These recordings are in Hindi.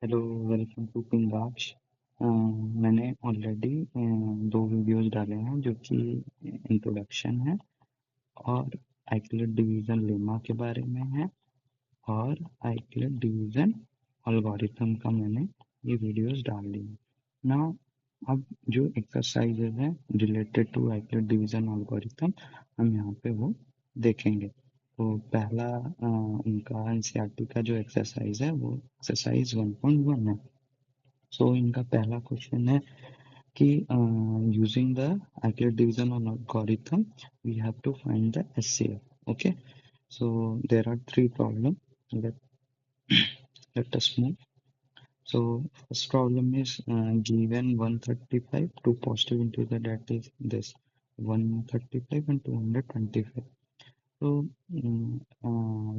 Hello, welcome to Pingaksh. मैंने ऑलरेडी दो वीडियोस डाले हैं जो कि इंट्रोडक्शन है और आइक्लिड डिवीजन लेमा के बारे में है और आइक्लिड डिवीजन एल्गोरिथम का मैंने ये वीडियोस डाल दी हैं। नाउ अब जो एक्सरसाइजेज हैं रिलेटेड टू आइक्लिड डिवीजन एल्गोरिथम हम यहाँ पे वो देखेंगे। तो पहला उनका एनसीईआरटी का जो एक्सरसाइज है वो एक्सरसाइज 1.1 है। सो इनका पहला क्वेश्चन है कि using the Euclid division algorithm we have to find the SCF. Okay, so there are three problems. Let us move. So first problem is given 135 two positive integer, that is this 135 and 225. So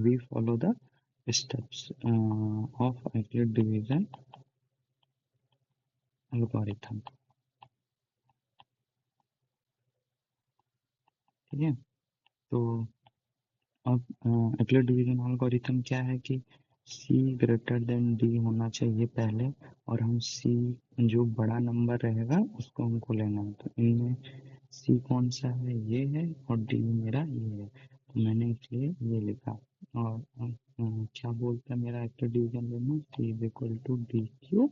we follow the steps of Euclid division algorithm. ठीक है, तो अब यूक्लिड डिवीजन एल्गोरिथम क्या है कि c ग्रेटर देन d होना चाहिए पहले, और हम c जो बड़ा नंबर रहेगा उसको हमको लेना है। तो इनमें c कौन सा है, ये है, और d मेरा ये है, तो मैंने इसलिए ये लिखा। और क्या बोलता है मेरा यूक्लिड डिवीजन लेना, c is equal to d q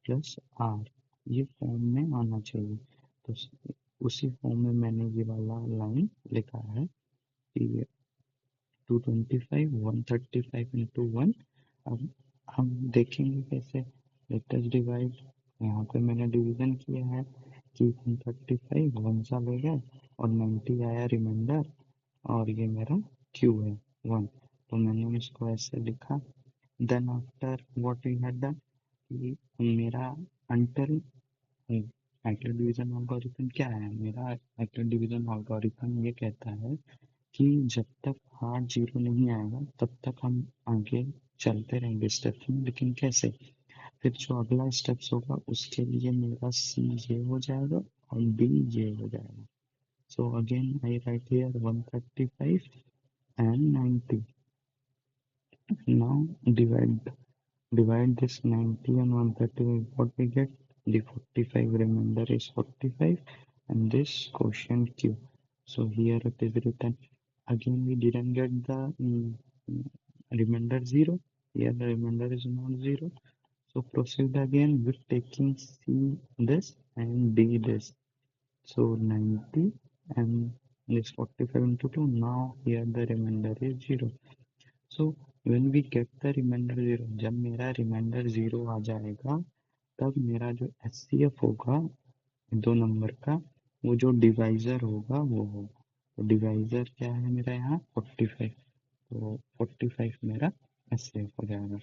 plus r, ये फॉर्म में आना चाहिए। तो उसी फॉर्म में मैंने ये वाला लाइन लिखा है कि 225 135 इंटू वन। अब हम देखेंगे कैसे। लेटेस्ट डिवाइड, यहाँ पे मैंने डिवीजन किया है कि 135 वन सा ले गए और 90 आया रिमाइंडर, और ये मेरा क्यू है 1। तो मैंने इसको ऐसे लिखा। Then after what we had done कि मेरा अंटिल यूक्लिड डिवीजन एल्गोरिथम क्या है, मेरा यूक्लिड डिवीजन एल्गोरिथम ये कहता है कि जब तक हार्ड जीरो नहीं आएगा तब तक हम आगे चलते रहेंगे स्टेप्स में। लेकिन कैसे, फिर जो अगला स्टेप्स होगा उसके लिए मेरा सी ये हो जाएगा और डी ये हो जाएगा। So again I right here 135 and 90। Now divide this 90 and 135, what we get, the 45 remainder is 45 and this quotient q. So here it is written. Again we didn't get the remainder 0, here the remainder is not 0. So proceed again with taking c this and d this. So 90 and this 45 into 2, now here the remainder is 0. So when we get the remainder 0, जब मेरा रिमाइंडर 0 आ जाएगा तब मेरा जो एचसीएफ होगा दो नंबर का, वो जो डिवाइजर होगा वो होगा। तो डिवाइजर क्या है मेरा यहाँ 45, तो 45 मेरा एचसीएफ हो जाएगा।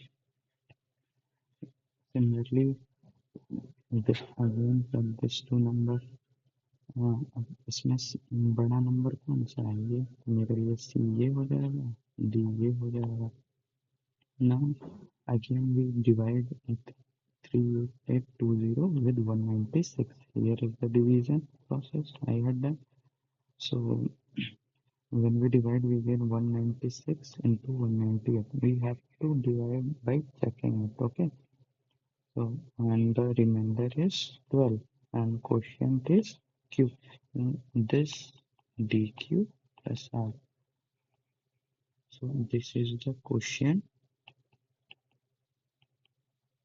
Similarly this again from this two number, अब इसमें बड़ा नंबर कौन सा है, ये तो मेरे लिए सी ये हो जाएगा, डी ये हो जाएगा। Now again we divide 3820 with 196. Here is the division process I had done. So when we divide we get 196 into 198. We have to divide by checking it. Okay. So and the remainder is 12 and quotient is q. This dq plus r. So this is the quotient.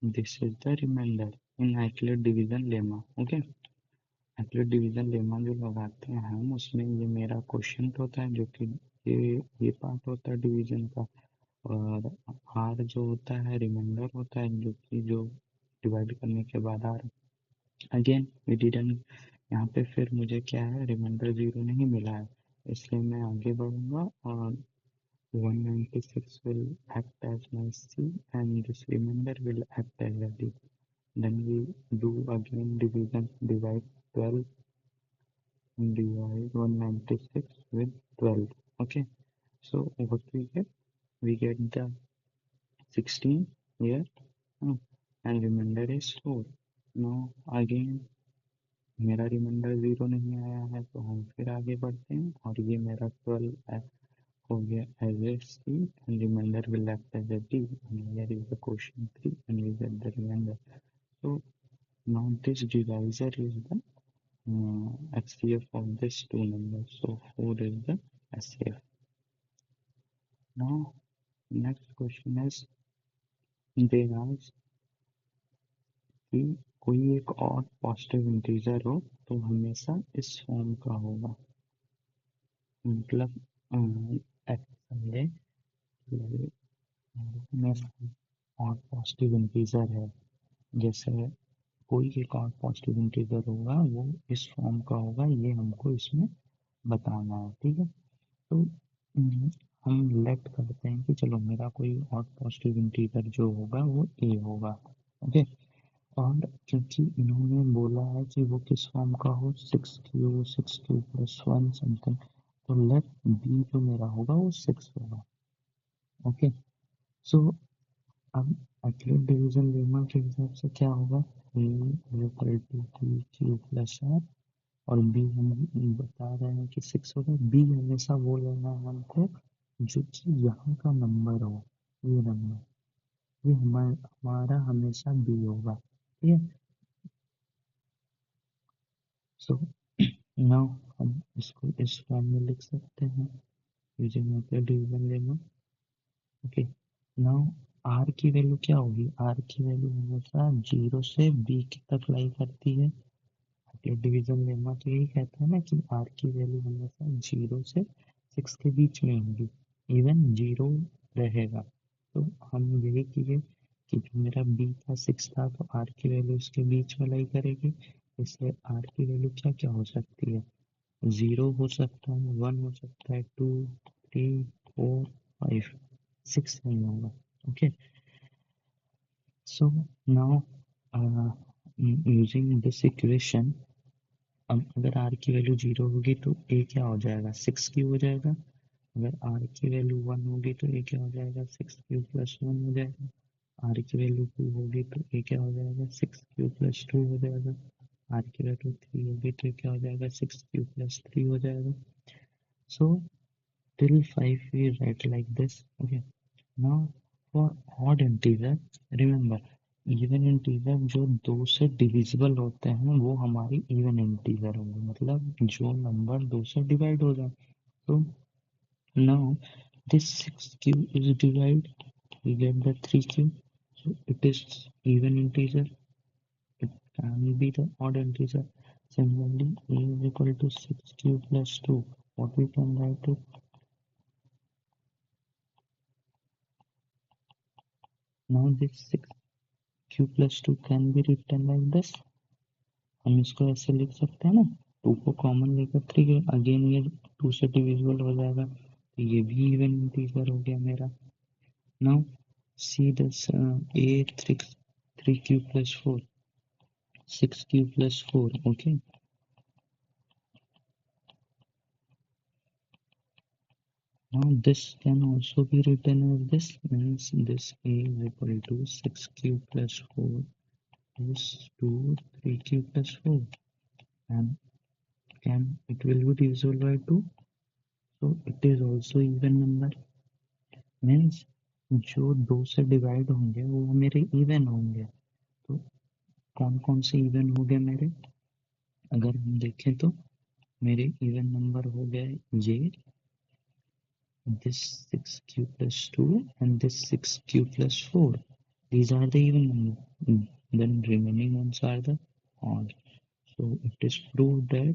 This is the remainder in Euclid division lemma. Okay, Euclid division lemma जो लगाते हैं हम, उसमें ये मेरा क्वेश्चन होता है जो कि ये पार्ट होता है डिवीजन का, और आर जो होता है रिमाइंडर होता है जो कि जो डिवाइड करने के बाद आर। अगेन वी डिडंट, यहाँ पे फिर मुझे क्या है रिमाइंडर 0 नहीं मिला है, इसलिए मैं आगे बढ़ूंगा और 196 will act as my C and this remainder will act as a D. Then we do again division, divide 12, divide 196 with 12. Okay, so what we get the 16 here, and remainder is 4. Now again मेरा रिमाइंडर 0 नहीं आया है, तो हम फिर आगे बढ़ते हैं और ये मेरा 12 है हो गया as a C and remainder will act as a D, and here is the question 3 and we get the remainder. So now this divisor is the HCF of these two numbers, so 4 is the HCF. Now next question is they ask कि कोई एक और पॉजिटिव इंटीजर हो तो हमेशा इस फॉर्म का होगा, मतलब एक्स समझे कि हमेशा और पॉजिटिव इंटीजर है, जैसे कोई एक और पॉजिटिव इंटीजर होगा वो इस फॉर्म का होगा, ये हमको इसमें बताना है। ठीक है, तो हम लेट करते हैं कि चलो मेरा कोई और पॉजिटिव इंटीजर जो होगा वो ए होगा। ओके, और क्योंकि इन्होंने बोला है कि वो किस फॉर्म का हो, 6 क्यू प्लस 1 समथिंग, तो लेट बी जो मेरा होगा वो 6 होगा। ओके, सो अब एक्यूरेट डिवीजन लेमा के हिसाब से क्या होगा, A is equal to Q plus R, और बी हम बता रहे हैं कि 6 होगा। बी हमेशा वो लेना है हमको जो कि यहाँ का नंबर हो, ये नंबर, ये हमारा हमेशा बी होगा। ठीक है, सो नाउ हम इसको इस फॉर्म में लिख सकते हैं using accurate division lemma. Okay, now r की वैल्यू क्या होगी, आर की वैल्यू हमेशा 0 से बी तक लाई करती है। डिवीजन लेमा तो यही कहता है ना कि आर की वैल्यू हमेशा 0 से 6 के बीच में होगी, इवन 0 रहेगा। तो हम यही किए कि जो मेरा बी था 6 था, तो आर की वैल्यू इसके बीच में लाई करेगी, इसलिए आर की वैल्यू क्या क्या हो सकती है, 0 हो सकता है, 1 हो सकता है, 2, 3, 4, 5, 6 नहीं होगा। Okay, so now using this equation, अब अगर आर की वैल्यू 0 होगी तो ए क्या हो जाएगा, 6 क्यू हो जाएगा। अगर आर की वैल्यू 1 होगी तो ए क्या हो जाएगा, 6 क्यू प्लस 1 हो जाएगा। आर की वैल्यू 2 होगी तो ए क्या हो जाएगा, 6 क्यू प्लस 2 हो जाएगा। आर की वैल्यू 3 होगी तो क्या हो जाएगा, 6 क्यू प्लस 3 हो जाएगा। सो till 5 we write like this. Okay, now for odd integer, remember even integer जो 2 से डिविजिबल होते हैं वो हमारी इवन इंटीजर होंगे, मतलब जो नंबर 2 से डिवाइड हो जाए। तो now this 6q is divided, we get the 3q, so it is even integer, it can be the odd integer. Similarly, a is equal to 6q plus 2, what we can write it, now this 6q plus 2 can be written like this, हम इसको ऐसे लिख सकते हैं ना, 2 को कॉमन लेकर 3 अगेन ये 2 से डिविजिबल हो जाएगा, तो ये भी इवन इंटीजर हो गया मेरा। Now see this a 3q plus 4, 6q plus 4, okay, now this can also be written as this, means this a is equal to 6q plus 4 is to 3q plus 4, and can it will be divisible by 2, so it is also even number, means जो 2 से डिवाइड होंगे वो मेरे इवन होंगे। तो कौन कौन से इवन हो गए मेरे, अगर हम देखें तो मेरे इवन नंबर हो गए ये, this 6q plus 2 and this 6q plus 4, these are the even number, then remaining ones are the odd. So it is proved that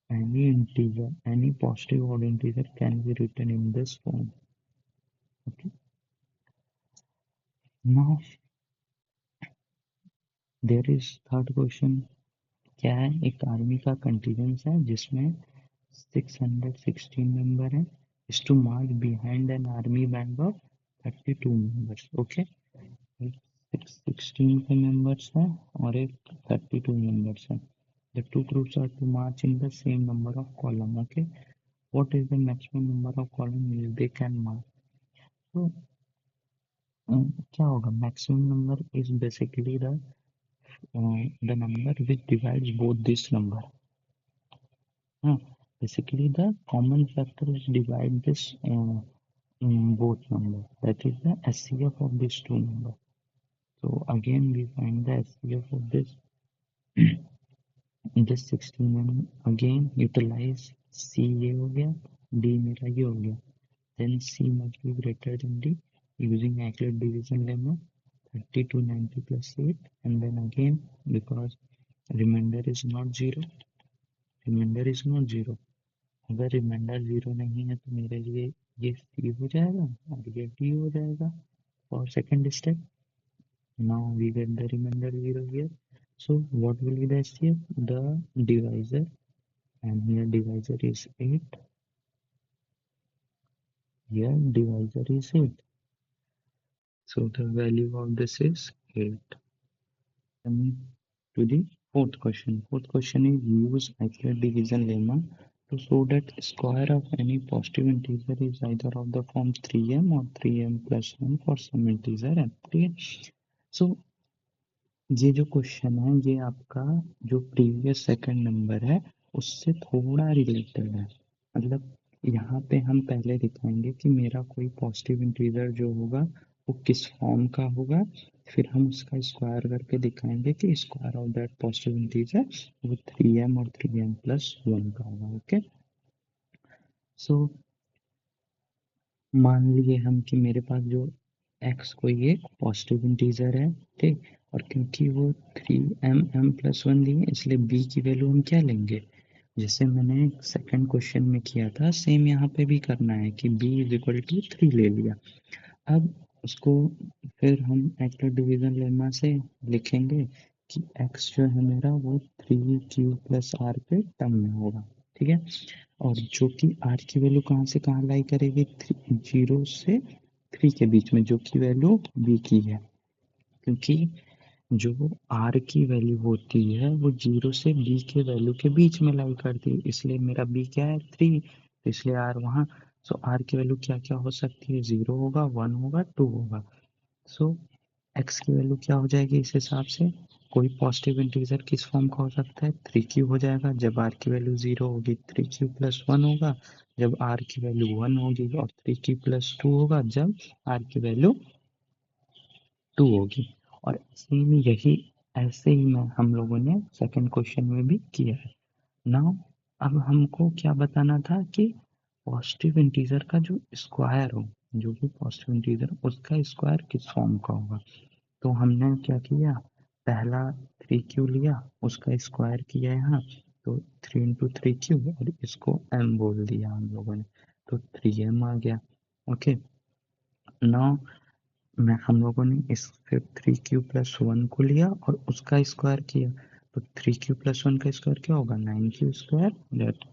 any integer, any positive odd integer can be written in this form. Okay, now there is third question, क्या है, एक आर्मी का कंटिजेंस है जिसमें 616 मेंबर हैं, is to march behind an army band of 32 members. Okay, 616 के मेंबर्स हैं और एक 32 मेंबर्स हैं, the two groups are to march in the same number of column. Okay, what is the maximum number of column they can march, तो क्या होगा, maximum number is basically the number which divides both this number, हाँ, Basically, the common factor is divide this both number. That is the SCF of these two number. So again, we find the SCF of this 16 and again utilize C ये हो गया, D मेरा ये हो गया. Then C must be greater than D using Euclid division lemma 30 to 90 plus 8 and then again because remainder is not zero, remainder is not zero. अगर रिमाइंडर जीरो नहीं है तो मेरे लिए ये सी हो जाएगा और ये डी हो जाएगा for second step. Now we get the remainder zero here. So what will be the SCF? The divisor, and here divisor is 8. Here divisor is 8. So the value of this is 8. Coming to the fourth question. Fourth question is use Euclid division lemma to show that square of any positive integer is either of the form 3m or 3m plus 1 for some integer m. ठीक है. So ये जो क्वेश्चन है ये आपका जो प्रीवियस सेकंड नंबर है उससे थोड़ा रिलेटेड है. मतलब यहाँ पे हम पहले दिखाएंगे कि मेरा कोई पॉजिटिव इंटीजर जो होगा वो किस फॉर्म का होगा, फिर हम उसका स्क्वायर करके दिखाएंगे कि square of that positive integer वो 3m और 3m प्लस 1 का होगा. ओके. सो मान लिए हम कि मेरे पास जो x कोई एक पॉजिटिव इंटीजर है, ठीक, और क्योंकि वो 3m प्लस 1 दिए इसलिए b की वैल्यू हम क्या लेंगे, जैसे मैंने सेकंड क्वेश्चन में किया था सेम यहाँ पे भी करना है कि b इज इक्वल टू 3 ले लिया. अब उसको फिर हम एक्टर डिवीजन लेमा से लिखेंगे कि x जो है मेरा वो 3q प्लस आर के टर्म में होगा. ठीक है. और जो कि आर की वैल्यू कहाँ से कहाँ लाई करेगी, 0 से 3 के बीच में जो कि वैल्यू b की है, क्योंकि जो आर की वैल्यू होती है वो 0 से b के वैल्यू के बीच में लाई करती है, इसलिए मेरा b क्या है 3, इसलिए आर वहाँ. सो आर की वैल्यू क्या क्या हो सकती है, 0 होगा, 1 होगा, 2 होगा. सो एक्स की वैल्यू क्या हो जाएगी इस हिसाब से, कोई पॉजिटिव इंटीजर किस फॉर्म का हो सकता है, 3q हो जाएगा. जब आर की वैल्यू 0 होगी 3q प्लस 1 होगा, जब आर की वैल्यू 1 होगी और 3q प्लस 2 होगा जब आर की वैल्यू 2 होगी. और सेम यही ऐसे ही में हम लोगों ने सेकंड क्वेश्चन में भी किया है. नाउ अब हमको क्या बताना था कि पॉजिटिव इंटीजर का जो स्क्वायर हो, जो भी पॉजिटिव इंटीजर उसका स्क्वायर किस फॉर्म का होगा. तो हमने क्या किया, पहला 3q लिया, उसका स्क्वायर किया यहाँ, तो 3 इंटू 3q और इसको m बोल दिया हम लोगों ने, तो 3m आ गया. ओके. नाउ मैं हम लोगों ने इस फिर 3q प्लस 1 को लिया और उसका स्क्वायर किया, तो 3q प्लस 1 का स्क्वायर क्या होगा, 9q square. That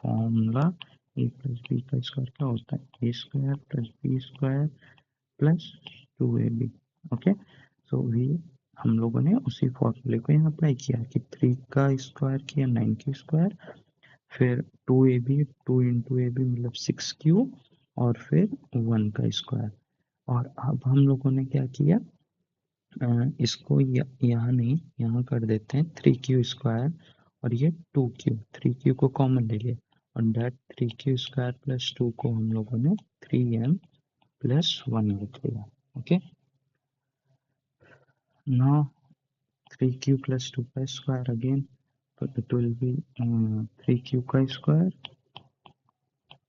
formula A plus B का स्क्वायर क्या होता है, A square plus B square plus 2ab. Okay. So we हम लोगों ने उसी फॉर्मूले को यहाँ अप्लाई किया कि 3 का स्क्वायर किया 9q स्क्वायर, फिर 2ab, 2 इंटू ए बी मतलब 6q, और फिर 1 का स्क्वायर. और अब हम लोगों ने क्या किया, इसको यहाँ नहीं यहाँ कर देते हैं 3q स्क्वायर और ये 2q, 3q को कॉमन ले लिया और डेट 3q स्क्वायर प्लस 2 को हम लोगों ने 3m प्लस 1 लिख लिया. ओके. नाउ 3q प्लस 2 का स्क्वायर अगेन, तो इट विल बी 3q का square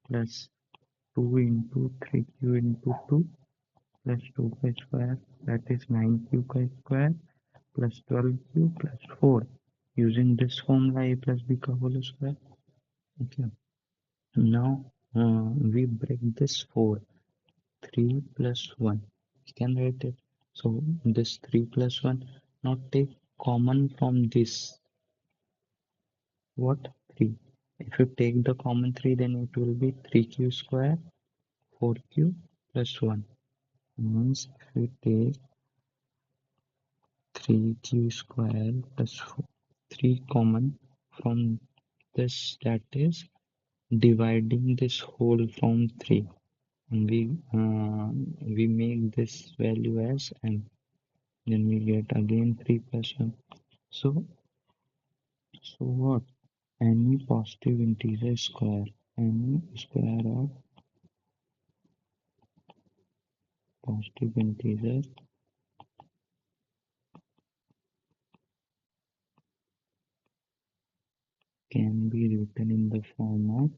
plus 2 into 3q into 2 plus 2 का स्क्वायर, दैट इज 9q का square plus 12q plus 4 using this formula a plus b ka whole square. Okay. Now we break this 4, 3 plus 1. We can write it. So this 3 plus 1. Now take common from this. What? 3. If you take the common 3 then it will be 3q square 4q plus 1. Means if we take 3q square plus 3 common from this, that is dividing this whole from 3, and we make this value as m, then we get again 3 plus 1. So what, any positive integer square, any square of positive integer can be written in the form of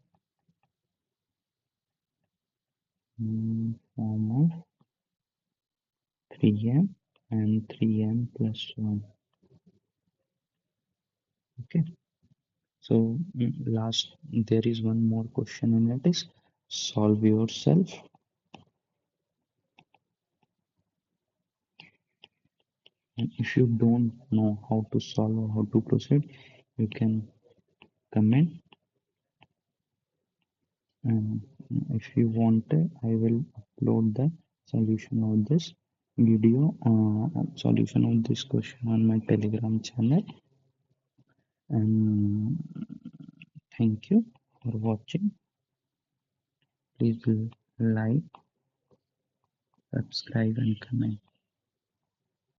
form of 3m and 3m plus 1. Okay, so last there is one more question in it is solve yourself. And if you don't know how to solve or how to proceed, you can comment, and if you want, I will upload the solution of this video, solution of this question on my Telegram channel. And thank you for watching. Please like, subscribe, and comment.